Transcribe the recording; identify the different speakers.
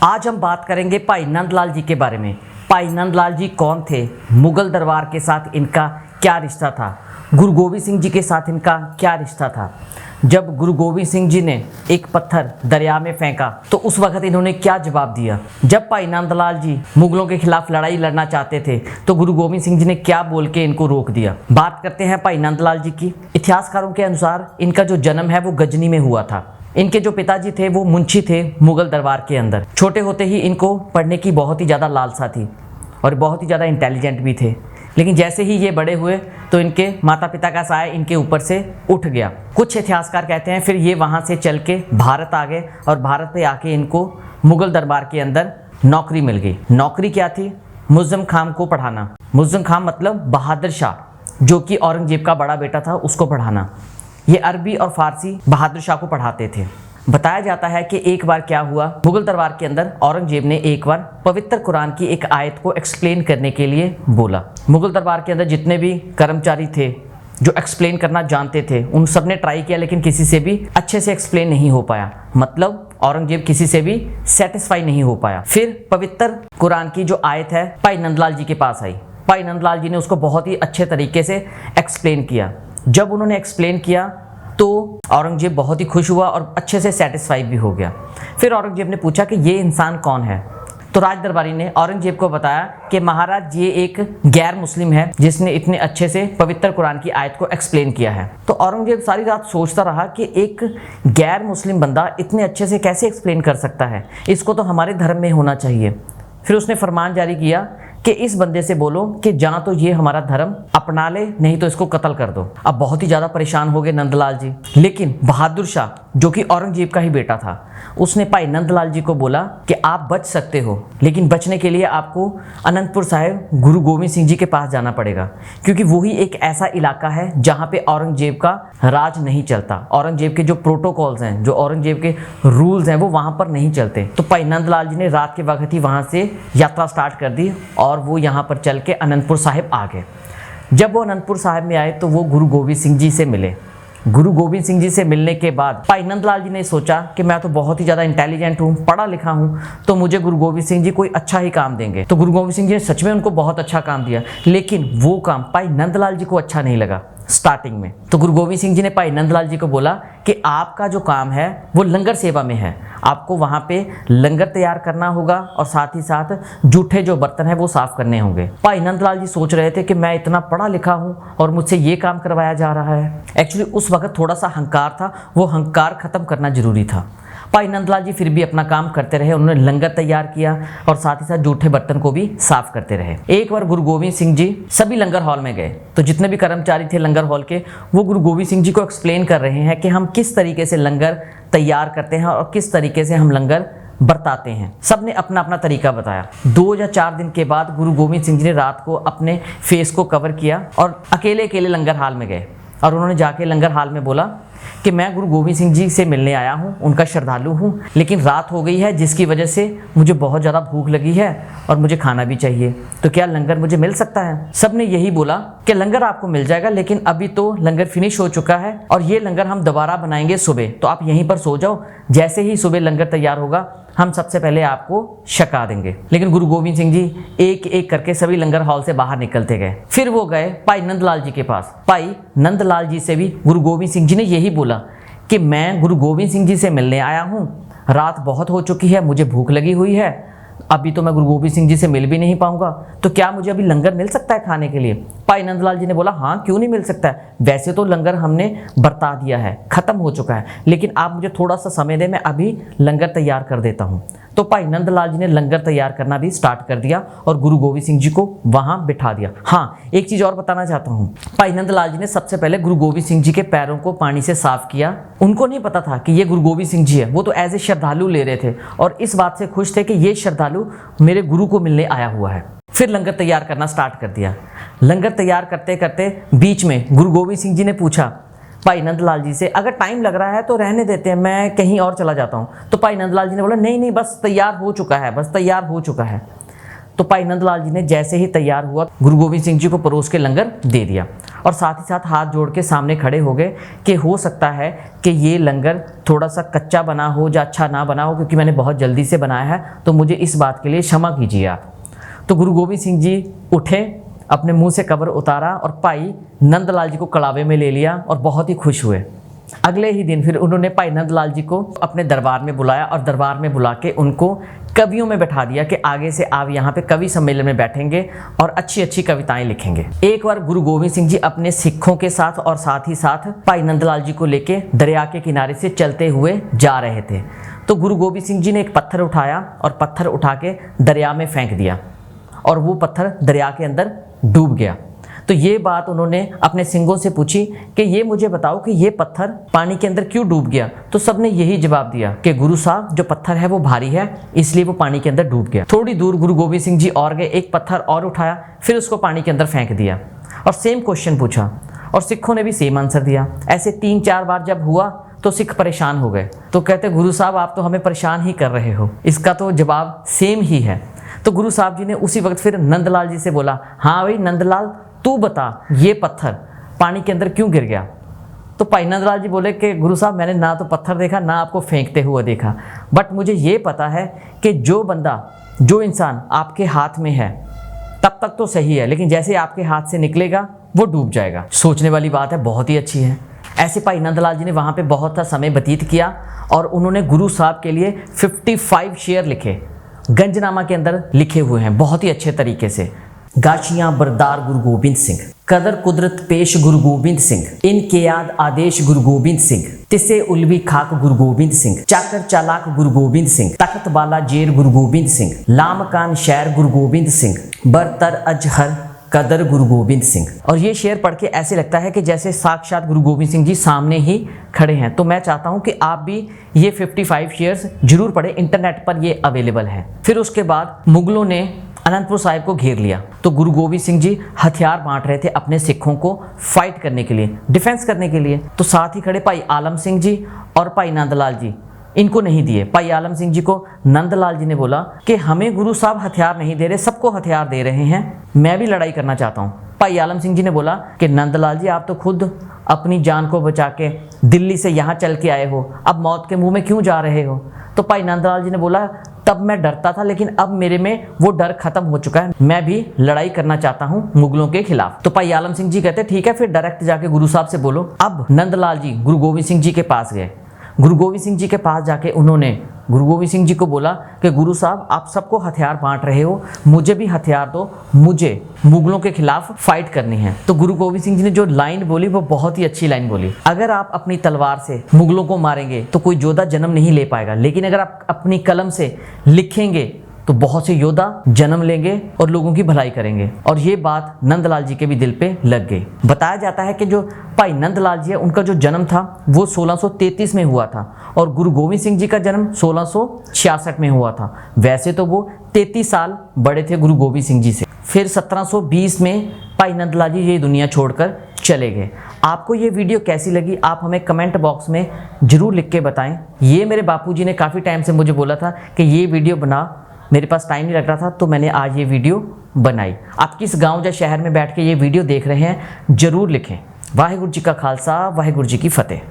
Speaker 1: आज हम बात करेंगे भाई नंदलाल जी के बारे में। भाई नंदलाल जी कौन थे, मुगल दरबार के साथ इनका क्या रिश्ता था, गुरु गोविंद सिंह जी के साथ इनका क्या रिश्ता था। जब गुरु गोविंद सिंह जी ने एक पत्थर दरिया में फेंका तो उस वक्त इन्होंने क्या जवाब दिया। जब भाई नंदलाल जी मुगलों के खिलाफ लड़ाई लड़ना चाहते थे तो गुरु गोविंद सिंह जी ने क्या बोल के इनको रोक दिया। बात करते हैं भाई नंदलाल जी की। इतिहासकारों के अनुसार इनका जो जन्म है वो गजनी में हुआ था। इनके जो पिताजी थे वो मुंशी थे मुगल दरबार के अंदर। छोटे होते ही इनको पढ़ने की बहुत ही ज़्यादा लालसा थी और बहुत ही ज़्यादा इंटेलिजेंट भी थे। लेकिन जैसे ही ये बड़े हुए तो इनके माता पिता का साया इनके ऊपर से उठ गया। कुछ इतिहासकार कहते हैं फिर ये वहाँ से चल के भारत आ गए और भारत पे आके इनको मुगल दरबार के अंदर नौकरी मिल गई। नौकरी क्या थी? मुअज्जम खान को पढ़ाना। मुअज्जम खान मतलब बहादुर शाह, जो कि औरंगजेब का बड़ा बेटा था, उसको पढ़ाना। ये अरबी और फारसी बहादुर शाह को पढ़ाते थे। बताया जाता है कि एक बार क्या हुआ, मुगल दरबार के अंदर औरंगजेब ने एक बार पवित्र कुरान की एक आयत को एक्सप्लेन करने के लिए बोला। मुगल दरबार के अंदर जितने भी कर्मचारी थे जो एक्सप्लेन करना जानते थे उन सब ने ट्राई किया, लेकिन किसी से भी अच्छे से एक्सप्लेन नहीं हो पाया। मतलब औरंगजेब किसी से भी सेटिस्फाई नहीं हो पाया। फिर पवित्र कुरान की जो आयत है भाई नंदलाल जी के पास आई। भाई नंदलाल जी ने उसको बहुत ही अच्छे तरीके से एक्सप्लेन किया। जब उन्होंने एक्सप्लेन किया तो औरंगजेब बहुत ही खुश हुआ और अच्छे से सेटिस्फाई भी हो गया। फिर औरंगजेब ने पूछा कि ये इंसान कौन है। तो राज दरबारी ने औरंगजेब को बताया कि महाराज ये एक गैर मुस्लिम है जिसने इतने अच्छे से पवित्र कुरान की आयत को एक्सप्लेन किया है। तो औरंगजेब सारी रात सोचता रहा कि एक गैर मुस्लिम बंदा इतने अच्छे से कैसे एक्सप्लेन कर सकता है, इसको तो हमारे धर्म में होना चाहिए। फिर उसने फरमान जारी किया कि इस बंदे से बोलो कि जहाँ तो ये हमारा धर्म अपना ले, नहीं तो इसको कत्ल कर दो। अब बहुत ही ज़्यादा परेशान हो गए नंदलाल जी। लेकिन बहादुर शाह जो कि औरंगजेब का ही बेटा था, उसने भाई नंदलाल जी को बोला कि आप बच सकते हो, लेकिन बचने के लिए आपको अनंतपुर साहिब गुरु गोविंद सिंह जी के पास जाना पड़ेगा, क्योंकि वही एक ऐसा इलाका है जहाँ पे औरंगजेब का राज नहीं चलता। औरंगजेब के जो प्रोटोकॉल्स हैं, जो औरंगजेब के रूल्स हैं, वो वहाँ पर नहीं चलते। तो भाई नंदलाल जी ने रात के वक्त ही वहाँ से यात्रा स्टार्ट कर दी और वो यहाँ पर चल के अनंतपुर साहिब आ गए। जब वो अनंतपुर साहिब में आए तो वो गुरु गोविंद सिंह जी से मिले। गुरु गोविंद सिंह जी से मिलने के बाद भाई नंदलाल जी ने सोचा कि मैं तो बहुत ही ज़्यादा इंटेलिजेंट हूँ, पढ़ा लिखा हूँ, तो मुझे गुरु गोविंद सिंह जी कोई अच्छा ही काम देंगे। तो गुरु गोविंद सिंह जी ने सच में उनको बहुत अच्छा काम दिया, लेकिन वो काम भाई नंदलाल जी को अच्छा नहीं लगा स्टार्टिंग में। तो गुरु गोविंद सिंह जी ने भाई नंदलाल जी को बोला कि आपका जो काम है वो लंगर सेवा में है, आपको वहाँ पे लंगर तैयार करना होगा और साथ ही साथ जूठे जो बर्तन है वो साफ करने होंगे। भाई नंदलाल जी सोच रहे थे कि मैं इतना पढ़ा लिखा हूँ और मुझसे ये काम करवाया जा रहा है। एक्चुअली उस वक्त थोड़ा सा हंकार था, वो हंकार खत्म करना जरूरी था। भाई नंदलाल जी फिर भी अपना काम करते रहे। उन्होंने लंगर तैयार किया और साथ ही साथ जूठे बर्तन को भी साफ करते रहे। एक बार गुरु गोविंद सिंह जी सभी लंगर हॉल में गए तो जितने भी कर्मचारी थे लंगर हॉल के, वो गुरु गोविंद सिंह जी को एक्सप्लेन कर रहे हैं कि हम किस तरीके से लंगर तैयार करते हैं और किस तरीके से हम लंगर बरताते हैं। सब ने अपना अपना तरीका बताया। 2 या 4 दिन के बाद गुरु गोविंद सिंह जी ने रात को अपने फेस को कवर किया और अकेले अकेले लंगर हाल में गए और उन्होंने जाके लंगर हाल में बोला कि मैं गुरु गोविंद सिंह जी से मिलने आया हूँ, उनका श्रद्धालु हूँ, लेकिन रात हो गई है जिसकी वजह से मुझे बहुत ज़्यादा भूख लगी है और मुझे खाना भी चाहिए, तो क्या लंगर मुझे मिल सकता है। सब ने यही बोला कि लंगर आपको मिल जाएगा, लेकिन अभी तो लंगर फिनिश हो चुका है और ये लंगर हम दोबारा बनाएंगे सुबह, तो आप यहीं पर सो जाओ, जैसे ही सुबह लंगर तैयार होगा हम सबसे पहले आपको छका देंगे। लेकिन गुरु गोविंद सिंह जी एक एक करके सभी लंगर हॉल से बाहर निकलते गए। फिर वो गए भाई नंदलाल जी के पास। भाई नंदलाल जी से भी गुरु गोविंद सिंह जी ने यही बोला कि मैं गुरु गोविंद सिंह जी से मिलने आया हूँ, रात बहुत हो चुकी है, मुझे भूख लगी हुई है, अभी तो मैं गुरु गोविंद सिंह जी से मिल भी नहीं पाऊंगा, तो क्या मुझे अभी लंगर मिल सकता है खाने के लिए। भाई नंदलाल जी ने बोला हाँ क्यों नहीं मिल सकता है, वैसे तो लंगर हमने बरता दिया है, खत्म हो चुका है, लेकिन आप मुझे थोड़ा सा समय दें, मैं अभी लंगर तैयार कर देता हूँ। तो भाई नंदलाल जी ने लंगर तैयार करना भी स्टार्ट कर दिया और गुरु गोविंद सिंह जी को वहां बिठा दिया। हाँ, एक चीज और बताना चाहता हूँ, भाई नंदलाल जी ने सबसे पहले गुरु गोविंद सिंह जी के पैरों को पानी से साफ किया। उनको नहीं पता था कि ये गुरु गोविंद सिंह जी है, वो तो एज ए श्रद्धालु ले रहे थे और इस बात से खुश थे कि ये श्रद्धालु मेरे गुरु को मिलने आया हुआ है। फिर लंगर तैयार करना स्टार्ट कर दिया। लंगर तैयार करते करते बीच में गुरु गोविंद सिंह जी ने पूछा भाई नंदलाल जी से, अगर टाइम लग रहा है तो रहने देते हैं, मैं कहीं और चला जाता हूँ। तो भाई नंदलाल जी ने बोला नहीं नहीं, बस तैयार हो चुका है, बस तैयार हो चुका है। तो भाई नंदलाल जी ने जैसे ही तैयार हुआ गुरु गोविंद सिंह जी को परोस के लंगर दे दिया। और साथ ही साथ हाथ जोड़ के सामने खड़े हो गए कि हो सकता है कि ये लंगर थोड़ा सा कच्चा बना हो या अच्छा ना बना हो, क्योंकि मैंने बहुत जल्दी से बनाया है, तो मुझे इस बात के लिए क्षमा कीजिए आप। तो गुरु गोविंद सिंह जी उठे, अपने मुंह से कवर उतारा और भाई नंदलाल जी को कड़ावे में ले लिया और बहुत ही खुश हुए। अगले ही दिन फिर उन्होंने भाई नंदलाल जी को अपने दरबार में बुलाया और दरबार में बुला के उनको कवियों में बैठा दिया कि आगे से आप यहाँ पे कवि सम्मेलन में बैठेंगे और अच्छी अच्छी कविताएं लिखेंगे। एक बार गुरु गोविंद सिंह जी अपने सिखों के साथ और साथ ही साथ भाई नंदलाल जी को लेके दरिया के किनारे से चलते हुए जा रहे थे, तो गुरु गोविंद सिंह जी ने एक पत्थर उठाया और पत्थर उठा के दरिया में फेंक दिया और वो पत्थर दरिया के अंदर डूब गया। तो ये बात उन्होंने अपने सिंगों से पूछी कि ये मुझे बताओ कि ये पत्थर पानी के अंदर क्यों डूब गया। तो सबने यही जवाब दिया कि गुरु साहब जो पत्थर है वो भारी है, इसलिए वो पानी के अंदर डूब गया। थोड़ी दूर गुरु गोविंद सिंह जी और गए, एक पत्थर और उठाया, फिर उसको पानी के अंदर फेंक दिया और सेम क्वेश्चन पूछा और सिखों ने भी सेम आंसर दिया। ऐसे 3-4 बार जब हुआ तो सिख परेशान हो गए, तो कहते गुरु साहब आप तो हमें परेशान ही कर रहे हो, इसका तो जवाब सेम ही है। तो गुरु साहब जी ने उसी वक्त फिर नंदलाल जी से बोला, हाँ भाई नंदलाल तू बता ये पत्थर पानी के अंदर क्यों गिर गया। तो भाई नंदलाल जी बोले कि गुरु साहब मैंने ना तो पत्थर देखा ना आपको फेंकते हुए देखा, बट मुझे ये पता है कि जो इंसान आपके हाथ में है तब तक तो सही है, लेकिन जैसे आपके हाथ से निकलेगा वो डूब जाएगा। सोचने वाली बात है, बहुत ही अच्छी है। ऐसे भाई नंदलाल जी ने वहाँ पे बहुत सा समय व्यतीत किया और उन्होंने गुरु साहब के लिए 55 शेर लिखे, गंजनामा के अंदर लिखे हुए हैं बहुत ही अच्छे तरीके से। गाशियां बरदार गुरु गोविंद सिंह, कदर कुदरत पेश गुरु गोविंद सिंह, इनके याद आदेश गुरु गोविंद सिंह, तिसे उलवी खाक गुरु गोविंद सिंह, चाकर चालाक गुरु गोविंद सिंह, तख्त बाला जेर गुरु गोविंद सिंह, लामकान शैर गुरु गोविंद सिंह, बरतर अजहर कदर गुरु गोविंद सिंह। और ये शेर पढ़ के ऐसे लगता है कि जैसे साक्षात गुरु गोविंद सिंह जी सामने ही खड़े हैं। तो मैं चाहता हूं कि आप भी ये 55 शेयर्स जरूर पढ़ें, इंटरनेट पर ये अवेलेबल है। फिर उसके बाद मुगलों ने अनंतपुर साहिब को घेर लिया, तो गुरु गोविंद सिंह जी हथियार बांट रहे थे अपने सिखों को फाइट करने के लिए, डिफेंस करने के लिए। तो साथ ही खड़े भाई आलम सिंह जी और भाई नंदलाल जी, इनको नहीं दिए। भाई आलम सिंह जी को नंदलाल जी ने बोला कि हमें गुरु साहब हथियार नहीं दे रहे, सबको हथियार दे रहे हैं, मैं भी लड़ाई करना चाहता हूँ। भाई आलम सिंह जी ने बोला कि नंदलाल जी आप तो खुद अपनी जान को बचा के दिल्ली से यहाँ चल के आए हो, अब मौत के मुंह में क्यों जा रहे हो। तो भाई नंदलाल जी ने बोला तब मैं डरता था, लेकिन अब मेरे में वो डर खत्म हो चुका है, मैं भी लड़ाई करना चाहता हूँ मुगलों के खिलाफ। तो भाई आलम सिंह जी कहते ठीक है, फिर डायरेक्ट जाके गुरु साहब से बोलो। अब नंदलाल जी गुरु गोविंद सिंह जी के पास गए। गुरु गोविंद सिंह जी के पास जाके उन्होंने गुरु गोविंद सिंह जी को बोला कि गुरु साहब आप सबको हथियार बांट रहे हो, मुझे भी हथियार दो, मुझे मुगलों के खिलाफ फाइट करनी है। तो गुरु गोविंद सिंह जी ने जो लाइन बोली वो बहुत ही अच्छी लाइन बोली, अगर आप अपनी तलवार से मुगलों को मारेंगे तो कोई योद्धा जन्म नहीं ले पाएगा, लेकिन अगर आप अपनी कलम से लिखेंगे तो बहुत से योद्धा जन्म लेंगे और लोगों की भलाई करेंगे। और ये बात नंदलाल जी के भी दिल पे लग गई। बताया जाता है कि जो भाई नंदलाल जी है उनका जो जन्म था वो 1633 में हुआ था और गुरु गोविंद सिंह जी का जन्म 1666 में हुआ था। वैसे तो वो 33 साल बड़े थे गुरु गोविंद सिंह जी से। फिर 1720 में भाई नंदलाल जी ये दुनिया छोड़कर चले गए। आपको ये वीडियो कैसी लगी आप हमें कमेंट बॉक्स में ज़रूर लिख के बताएं। ये मेरे बापूजी ने काफ़ी टाइम से मुझे बोला था कि ये वीडियो बना, मेरे पास टाइम नहीं लग रहा था, तो मैंने आज ये वीडियो बनाई। आप किस गांव या शहर में बैठ के ये वीडियो देख रहे हैं ज़रूर लिखें। वाहिगुरु जी का खालसा, वाहिगुरु जी की फतेह।